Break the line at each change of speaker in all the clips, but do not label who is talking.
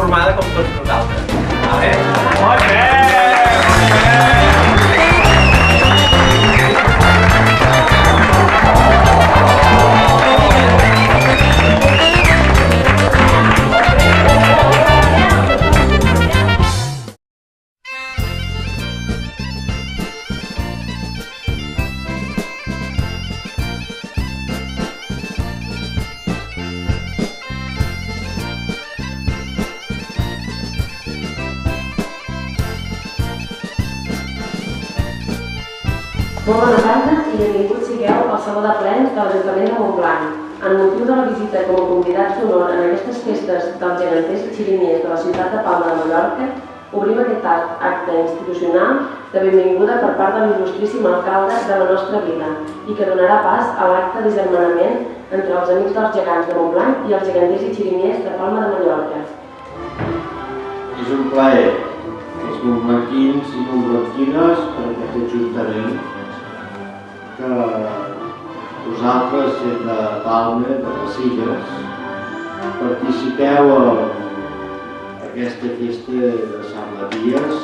formada com tots nosaltres.
Molt bé!
Molt bona tarda i benvinguts sigueu al Saló de Plens de l'Ajuntament de Montblanc. En motiu de la visita com a convidats d'honor en aquestes festes dels geganters i xiriniers de la ciutat de Palma de Mallorca, obrim aquest acte institucional de benvinguda per part de l'il·lustríssim alcalde de la nostra vila i que donarà pas a l'acte d'agermanament entre els amics dels gegants de Montblanc i els geganters i xiriniers de Palma de Mallorca.
És un plaer que els montblanquins i montblanquines per aquest ajuntament que vosaltres, gent de Palma, de les Illes, participeu en aquesta festa de Sant Maties,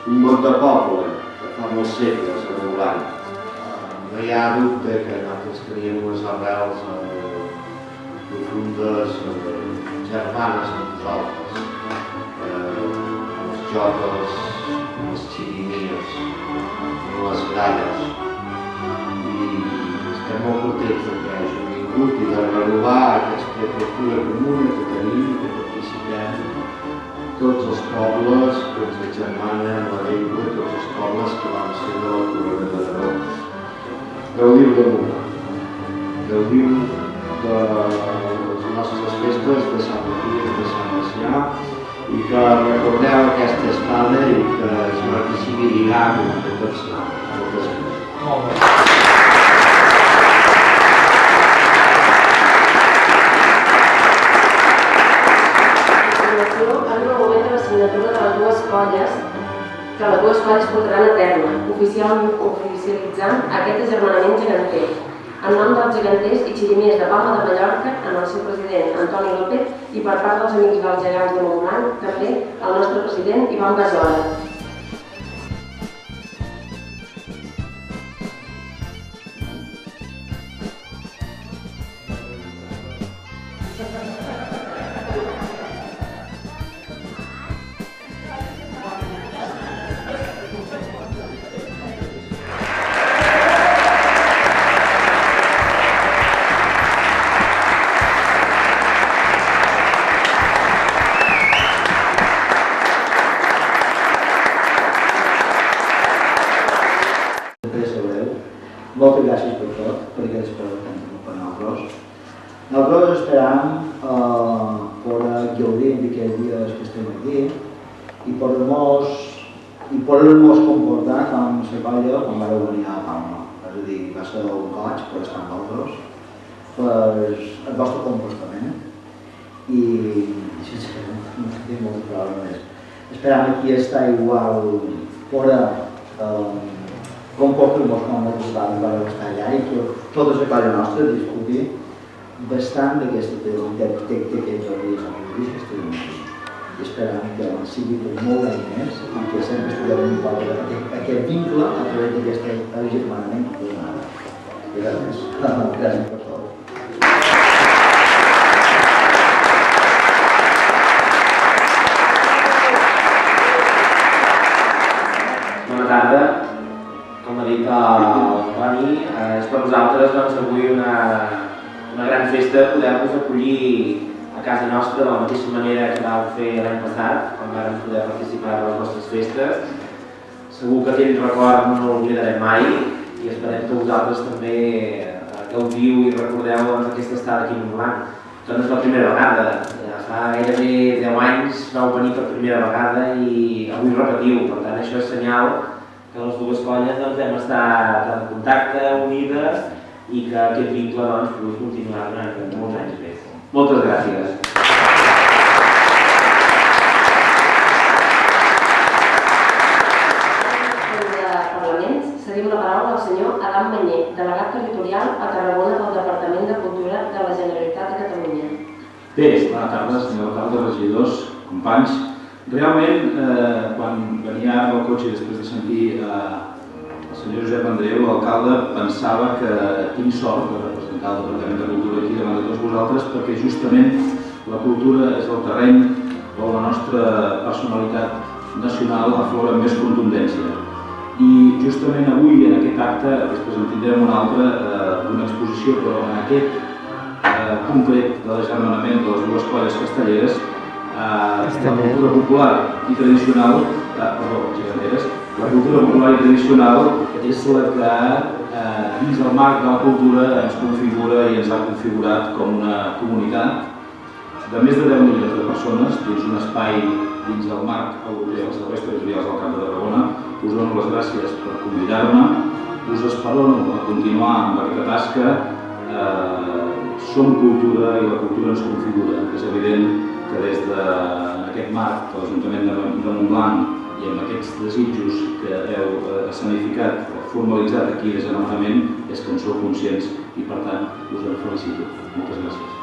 un món de poble que fa molts segles a Montblanc. No hi ha dubte que nosaltres teníem unes arrels profundes, germanes amb vosaltres, els joves, les xirinies, les gralles. Estem molt contents que hàgim vingut i de renovar aquesta cultura comuna que tenim i que participem tots els pobles que ens agermanen la llengua, tots els pobles que van ser de la corona d'Aragó. Gaudiu de Montblanc, gaudiu de les nostres festes de Sant Maties, de Sant Macià i que recordeu aquesta estada i que es participi lligant de tots nosaltres. Moltes gràcies.
Molt bé.
Que les dues colles portaran a terme, oficialitzant aquest agermanament geganter. En nom dels geganters i xiriniers de Palma de Mallorca, en el seu president Antoni López, i per part dels amics dels gegants de Montblanc, també el nostre president Ivan Gassola.
Moltes gràcies per tot, perquè espereu tant per nosaltres. Nosaltres esperam poder gaudir d'aquests dies que estem aquí i poder-nos comportar com la colla quan vareu venir a Palma. És a dir, va ser un goig per estar amb vosaltres, per el vostre comportament i sincerament no tinc moltes paraules més. Esperam aquí estar igual poder comportar-nos com nosaltres vam estar allà i que tota la colla nostra discutir bastant d'aquests dies que estem aquí. I esperam que sigui per molt d'any més i que sempre estiguem aquest vincle a través d'aquest agermanament que tenim ara. Gràcies. Gràcies per tot.
Bona tarda. Com ha dit el Toni, és per nosaltres avui una gran festa poder-vos acollir a casa nostra de la mateixa manera que vam fer l'any passat, quan vam poder participar de les nostres festes. Segur que aquell record no l'oblidarem mai i esperem que vosaltres també gaudiu i recordeu aquesta estada aquí a Montblanc. Això no és la primera vegada, ja fa gairebé 10 anys vau venir per primera vegada i avui repetiu, per tant això és senyal que les dues colles hem estat en contacte, unides i que aquest vincle pugui continuar durant molts anys més. Moltes gràcies.
Cedim la paraula al senyor Adam Manyer, delegat territorial a Tarragona del Departament de Cultura de la Generalitat de Catalunya.
Bé, bona tarda, senyor alcalde, regidors, companys. Realment, quan venia al cotxe després de sentir el senyor Josep Andreu, l'alcalde, pensava que tinc sort de representar el Departament de Cultura aquí davant de tots vosaltres, perquè justament la cultura és el terreny on la nostra personalitat nacional aflora amb més contundència. I justament avui, en aquest acte, després en tindrem un altre d'una exposició, però en aquest concret de l'agermanament de les dues colles castelleres, la cultura popular i tradicional, la cultura popular i tradicional és la que dins del marc de la cultura ens configura i ens ha configurat com una comunitat de més de 10 milions de persones dins un espai dins del marc europeu dels serveis territorials del Camp de Tarragona. Us dono les gràcies per convidar-me, us esperono a continuar amb aquesta tasca. Som cultura i la cultura ens configura. És evident que des d'aquest marc de l'Ajuntament de Montblanc i amb aquests desitjos que heu escenificat, formalitzat aquí des de l'anomenament, és que en sou conscients i per tant us en felicito. Moltes gràcies.